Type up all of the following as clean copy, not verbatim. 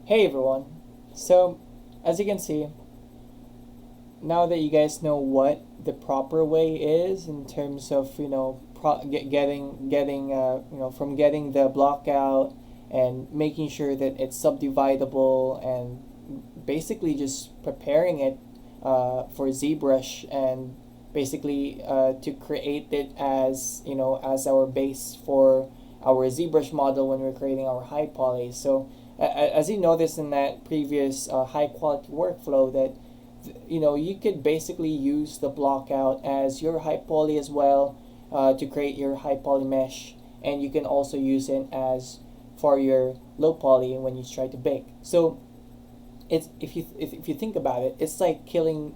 Hey everyone. So, as you can see, now that you guys know what the proper way is in terms of from getting the block out and making sure that it's subdividable and basically just preparing it for ZBrush and basically to create it as as our base for our ZBrush model when we're creating our high poly. So as you noticed in that previous high quality workflow that you could basically use the block out as your high poly as well to create your high poly mesh, and you can also use it as for your low poly when you try to bake. So it's if you think about it, it's like killing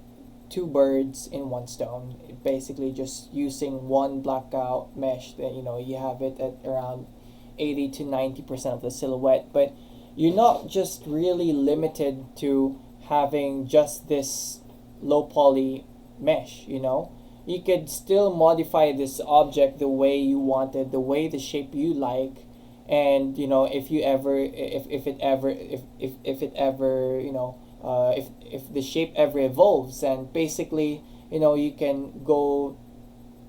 two birds in one stone. Basically just using one blackout mesh that you have it at around 80 to 90% of the silhouette, but you're not just really limited to having just this low poly mesh. You could still modify this object the way you want it, the way the shape you like. And if you ever if it ever if it ever if the shape ever evolves, and basically you can go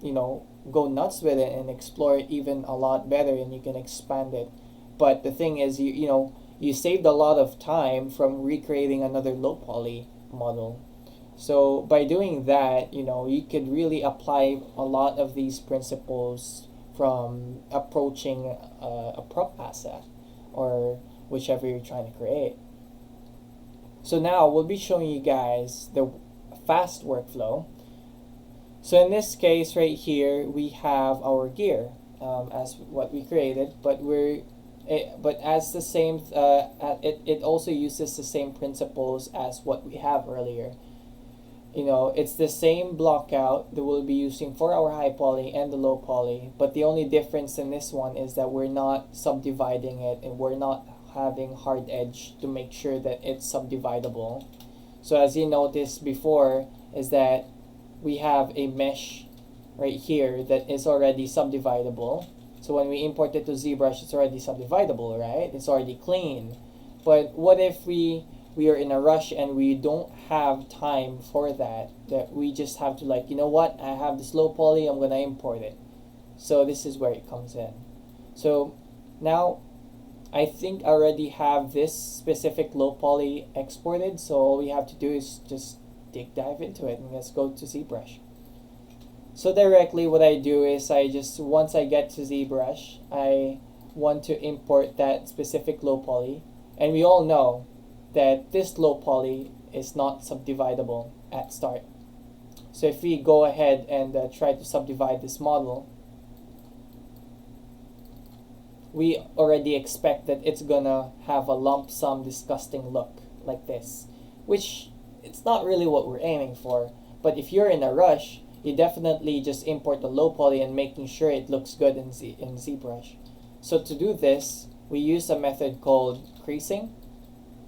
nuts with it and explore it even a lot better, and you can expand it. But the thing is, you saved a lot of time from recreating another low poly model. So by doing that, you could really apply a lot of these principles from approaching a prop asset or whichever you're trying to create. So now we'll be showing you guys the fast workflow. So in this case right here, we have our gear as what we created, but as the same, it also uses the same principles as what we have earlier. It's the same block out that we'll be using for our high poly and the low poly, but the only difference in this one is that we're not subdividing it and we're not having hard edge to make sure that it's subdividable. So as you noticed before is that we have a mesh right here that is already subdividable. So when we import it to ZBrush, it's already subdividable, right? It's already clean. But what if we are in a rush and we don't have time for that we just have to, like, what, I have this low poly, I'm gonna import it. So this is where it comes in. So now I think I already have this specific low poly exported, so all we have to do is just dive into it, and let's go to ZBrush. So directly what I do is once I get to ZBrush, I want to import that specific low poly, and we all know that this low poly is not subdividable at start. So if we go ahead and try to subdivide this model, we already expect that it's gonna have a lump sum disgusting look like this, which it's not really what we're aiming for. But if you're in a rush, you definitely just import the low poly and making sure it looks good in ZBrush. So to do this, we use a method called creasing,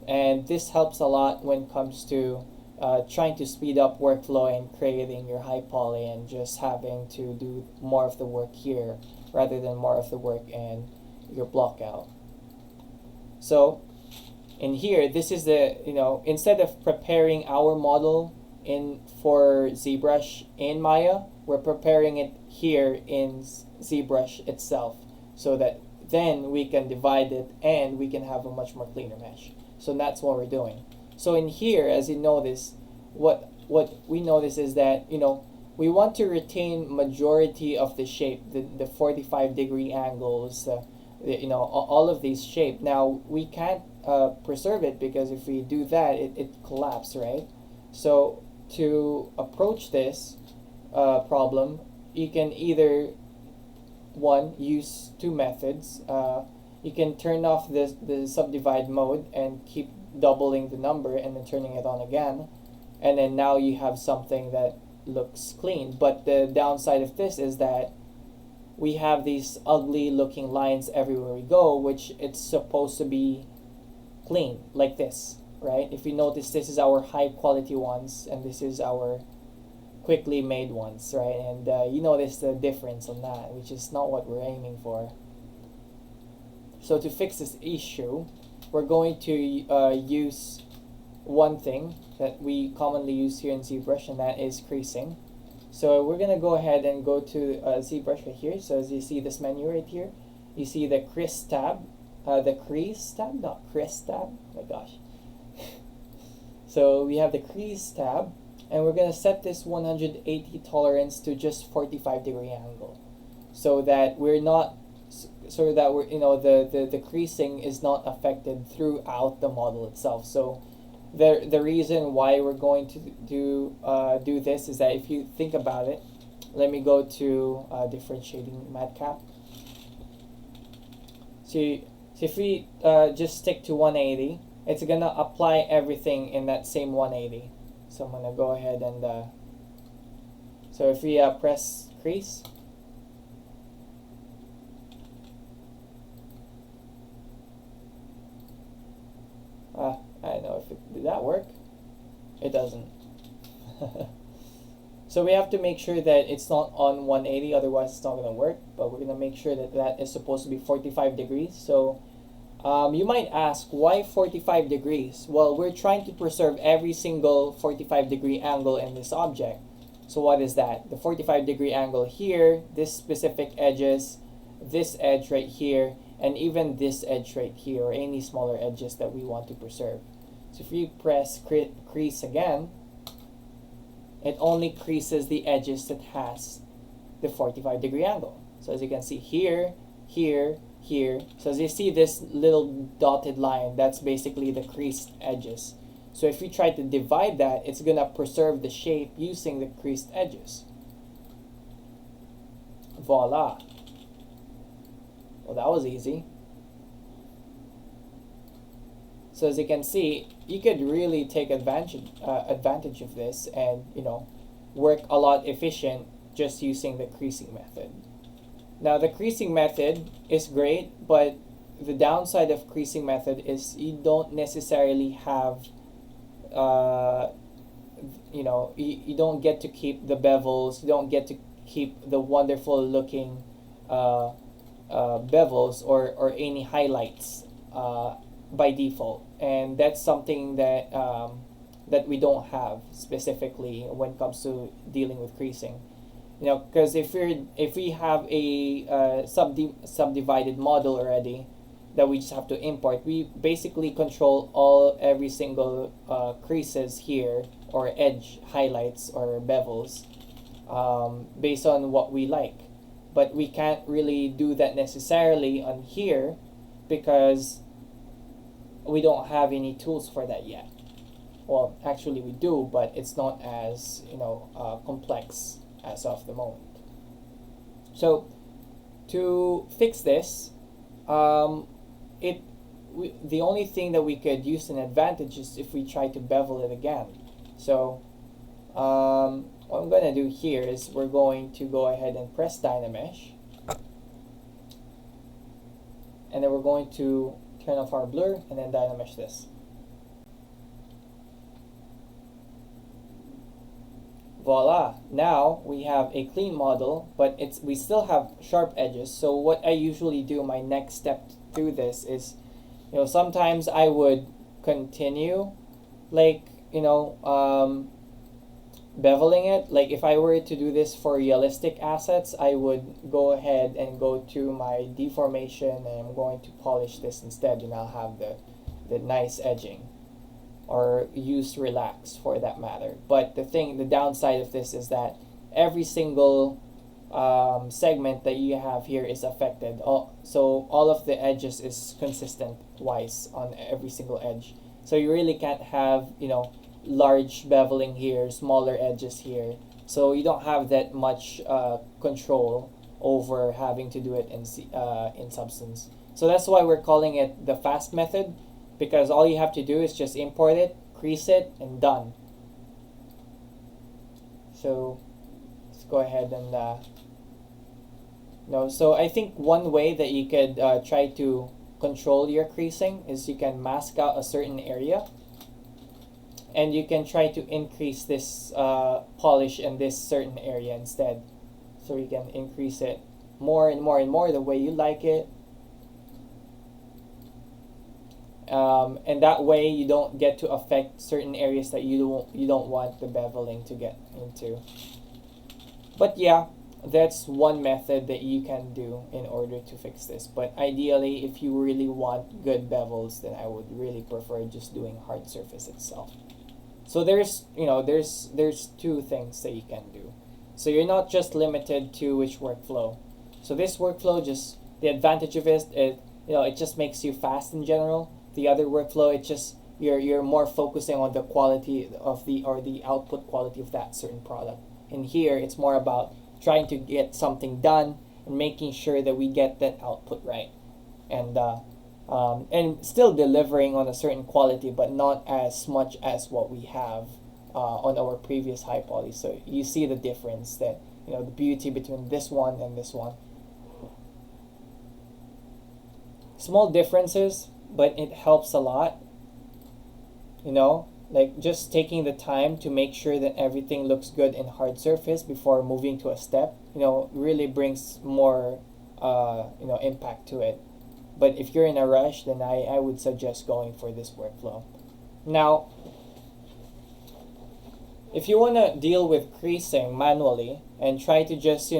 and this helps a lot when it comes to trying to speed up workflow and creating your high poly and just having to do more of the work here rather than more of the work in your block out. So in here, this is the, instead of preparing our model for ZBrush in Maya, we're preparing it here in ZBrush itself, so that then we can divide it and we can have a much more cleaner mesh. So that's what we're doing. So in here, as you notice, what we notice is that we want to retain majority of the shape, the 45-degree angles, all of these shape. Now we can't preserve it, because if we do that, it collapses, right? So to approach this problem, you can either use two methods. You can turn off the subdivide mode and keep doubling the number and then turning it on again, and then now you have something that looks clean. But the downside of this is that we have these ugly looking lines everywhere we go, which it's supposed to be clean like this, right? If you notice, this is our high quality ones and this is our quickly made ones, right? And you notice the difference on that, which is not what we're aiming for. So to fix this issue, we're going to use one thing that we commonly use here in ZBrush, and that is creasing. So we're gonna go ahead and go to ZBrush right here. So as you see this menu right here, you see the crease tab, not crease tab. Oh my gosh. So we have the crease tab, and we're gonna set this 180 tolerance to just 45-degree angle, so that we're the creasing is not affected throughout the model itself. So the reason why we're going to do this is that if you think about it, let me go to differentiating matcap. So if we just stick to 180, it's gonna apply everything in that same 180. So I'm gonna go ahead and so if we press crease, I don't know if did that work? It doesn't. So we have to make sure that it's not on 180, otherwise it's not going to work. But we're going to make sure that that is supposed to be 45 degrees. So you might ask, why 45 degrees? Well, we're trying to preserve every single 45-degree angle in this object. So what is that? The 45-degree angle here, this specific edges, this edge right here, and even this edge right here, or any smaller edges that we want to preserve. So if you press crease again, it only creases the edges that has the 45-degree angle. So as you can see here, here, here. So as you see this little dotted line, that's basically the creased edges. So if we try to divide that, it's going to preserve the shape using the creased edges. Voila. Well, that was easy. So as you can see, you could really take advantage of this and, work a lot efficient just using the creasing method. Now the creasing method is great, but the downside of creasing method is you don't necessarily have you don't get to keep the bevels, you don't get to keep the wonderful looking bevels or any highlights by default, and that's something that that we don't have specifically when it comes to dealing with creasing. Because if we have a subdivided model already that we just have to import, we basically control every single creases here, or edge highlights or bevels, based on what we like. But we can't really do that necessarily on here because we don't have any tools for that yet. Well, actually we do, but it's not as complex as of the moment. So to fix this, the only thing that we could use an advantage is if we try to bevel it again. So what I'm going to do here is we're going to go ahead and press Dynamesh, and then we're going to turn off our blur and then Dynamesh this. Voila! Now we have a clean model, but we still have sharp edges. So what I usually do, my next step through this is, sometimes I would continue, beveling it. Like if I were to do this for realistic assets, I would go ahead and go to my deformation, and I'm going to polish this instead, and I'll have the nice edging, or use relax for that matter. But the downside of this is that every single segment that you have here is affected. So all of the edges is consistent wise on every single edge. So you really can't have large beveling here, smaller edges here. So you don't have that much control over having to do it in Substance. So that's why we're calling it the fast method, because all you have to do is just import it, crease it, and done. So let's go ahead and so I think one way that you could try to control your creasing is you can mask out a certain area, and you can try to increase this polish in this certain area instead. So you can increase it more and more and more the way you like it. and that way you don't get to affect certain areas that you don't want the beveling to get into. But yeah, that's one method that you can do in order to fix this. But ideally, if you really want good bevels, then I would really prefer just doing hard surface itself. So there's two things that you can do. So you're not just limited to which workflow. So this workflow, just the advantage of it just makes you fast in general. The other workflow, it just you're more focusing on the quality of the output quality of that certain product. And here it's more about trying to get something done and making sure that we get that output right, and still delivering on a certain quality, but not as much as what we have on our previous high poly. So you see the difference, that the beauty between this one and this one. Small differences, but it helps a lot. Like just taking the time to make sure that everything looks good in hard surface before moving to a step, really brings more, impact to it. But if you're in a rush, then I would suggest going for this workflow. Now, if you want to deal with creasing manually and try to just,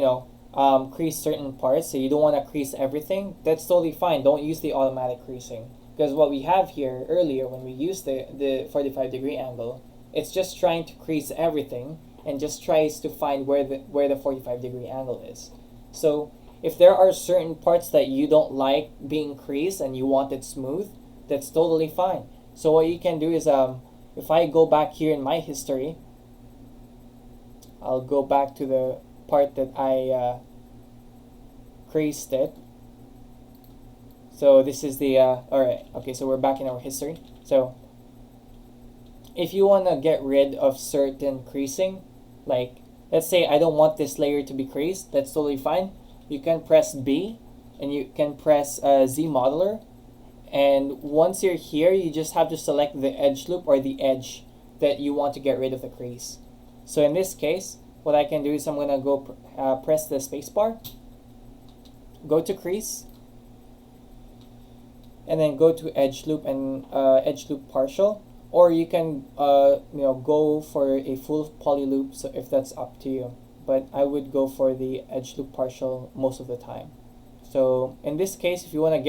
crease certain parts, so you don't want to crease everything, that's totally fine. Don't use the automatic creasing. Because what we have here earlier, when we use the 45-degree angle, it's just trying to crease everything and just tries to find where the 45-degree angle is. So if there are certain parts that you don't like being creased and you want it smooth, that's totally fine. So what you can do is, if I go back here in my history, I'll go back to the part that I creased it. So this is the, alright, okay, so we're back in our history. So if you want to get rid of certain creasing, like let's say I don't want this layer to be creased, that's totally fine. You can press B and you can press Z modeler. And once you're here, you just have to select the edge loop or the edge that you want to get rid of the crease. So in this case, what I can do is I'm going to go press the spacebar, go to crease, and then go to edge loop and edge loop partial, or you can go for a full poly loop, so if that's up to you. But I would go for the edge loop partial most of the time. So in this case, if you want to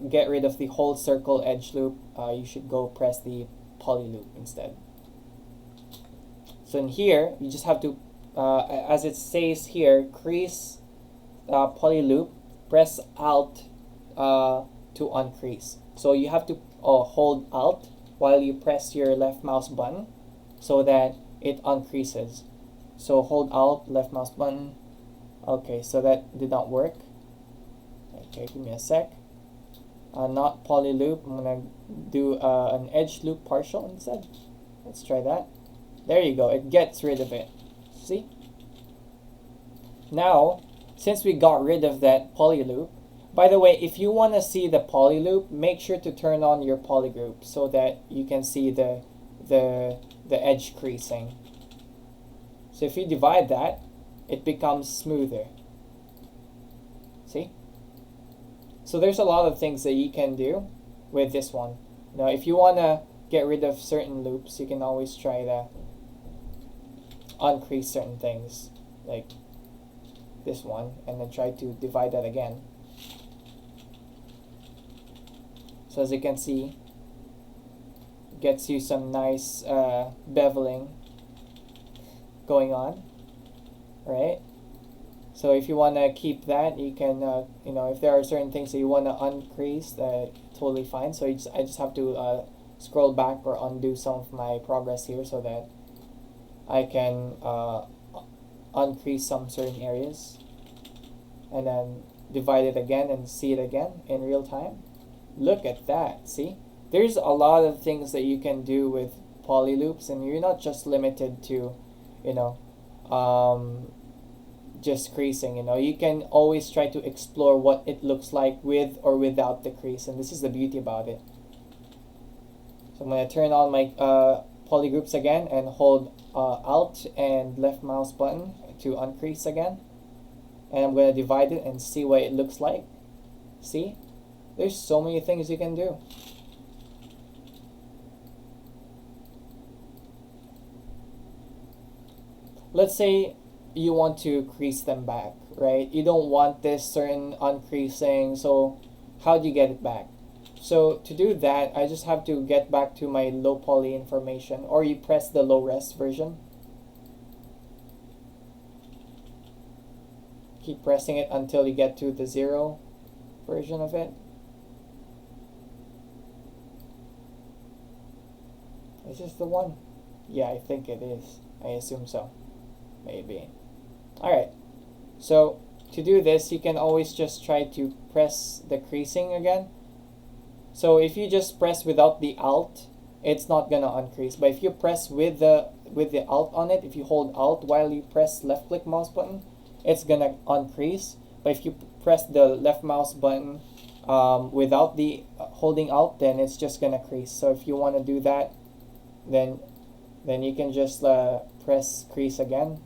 get rid of the whole circle edge loop, you should go press the poly loop instead. So in here, you just have to, as it says here, crease poly loop, press Alt to uncrease. So you have to hold Alt while you press your left mouse button so that it uncreases. So hold Alt, left mouse button. Okay, so that did not work. Okay, give me a sec. Not poly loop. I'm gonna do an edge loop partial instead. Let's try that. There you go. It gets rid of it. See? Now, since we got rid of that poly loop, by the way, if you want to see the poly loop, make sure to turn on your poly group so that you can see the edge creasing. So if you divide that, it becomes smoother. See? So there's a lot of things that you can do with this one. Now, if you want to get rid of certain loops, you can always try to uncrease certain things, like this one, and then try to divide that again. So as you can see, it gets you some nice beveling going on, right? So if you want to keep that, you can, if there are certain things that you want to uncrease, totally fine. So I just have to scroll back or undo some of my progress here so that I can uncrease some certain areas and then divide it again and see it again in real time. Look at that, see? There's a lot of things that you can do with poly loops, and you're not just limited to, just creasing. You can always try to explore what it looks like with or without the crease, and this is the beauty about it. So I'm going to turn on my poly groups again and hold Alt and left mouse button to uncrease again, and I'm going to divide it and see what it looks like. See? There's so many things you can do. let's say you want to crease them back, right? You don't want this certain uncreasing, so how do you get it back? So to do that, I just have to get back to my low poly information, or you press the low res version. Keep pressing it until you get to the 0 version of it. Is this the one? Yeah, I think it is. I assume so. Maybe. Alright. So, to do this, you can always just try to press the creasing again. So, if you just press without the Alt, it's not gonna uncrease. But if you press with the Alt on it, if you hold Alt while you press left click mouse button, it's gonna uncrease. But if you press the left mouse button without the holding Alt, then it's just gonna crease. So if you want to do that, then you can just press crease again.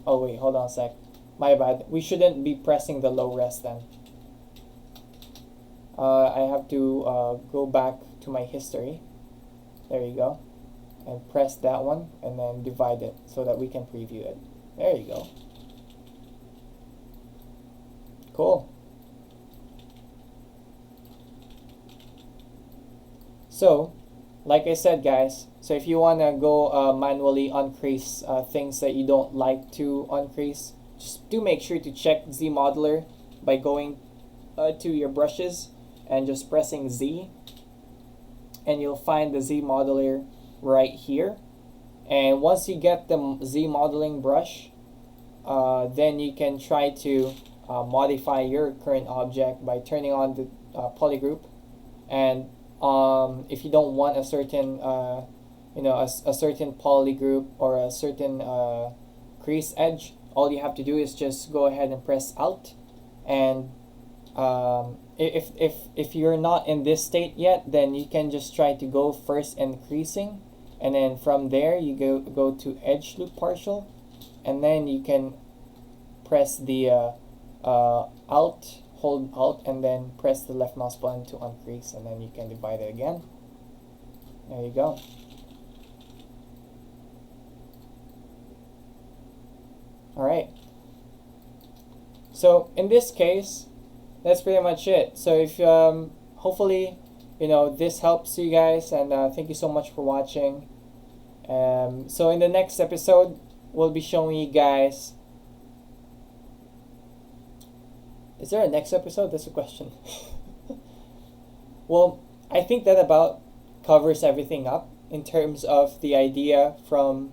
Oh wait, hold on a sec. My bad. We shouldn't be pressing the low res then. I have to go back to my history. There you go. And press that one and then divide it so that we can preview it. There you go. Cool. So, like I said, guys, so if you want to go manually uncrease things that you don't like to uncrease, just do make sure to check Z Modeler by going to your brushes and just pressing Z, and you'll find the Z Modeler right here. And once you get the Z modeling brush, then you can try to modify your current object by turning on the poly group. And if you don't want a certain a certain poly group or a certain crease edge, all you have to do is just go ahead and press Alt. And if you're not in this state yet, then you can just try to go first in creasing, and then from there you go to edge loop partial, and then you can press the Alt, hold Alt, and then press the left mouse button to uncrease, and then you can divide it again. There you go. Alright. So in this case, that's pretty much it. So if hopefully this helps you guys, and thank you so much for watching. So in the next episode, we'll be showing you guys. Is there a next episode? That's a question. Well, I think that about covers everything up in terms of the idea from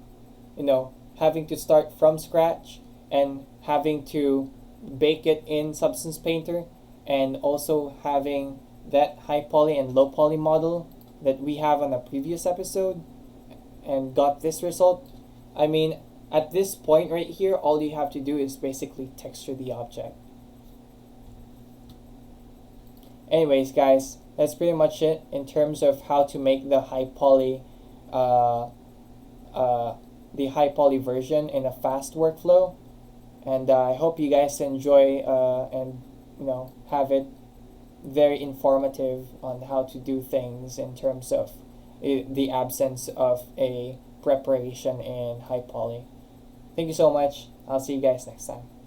having to start from scratch and having to bake it in Substance Painter, and also having that high poly and low poly model that we have on a previous episode and got this result. I mean, at this point right here, all you have to do is basically texture the object. Anyways, guys, that's pretty much it in terms of how to make the high poly version in a fast workflow. And I hope you guys enjoy and have it very informative on how to do things in terms of the absence of a preparation in high poly. Thank you so much. I'll see you guys next time.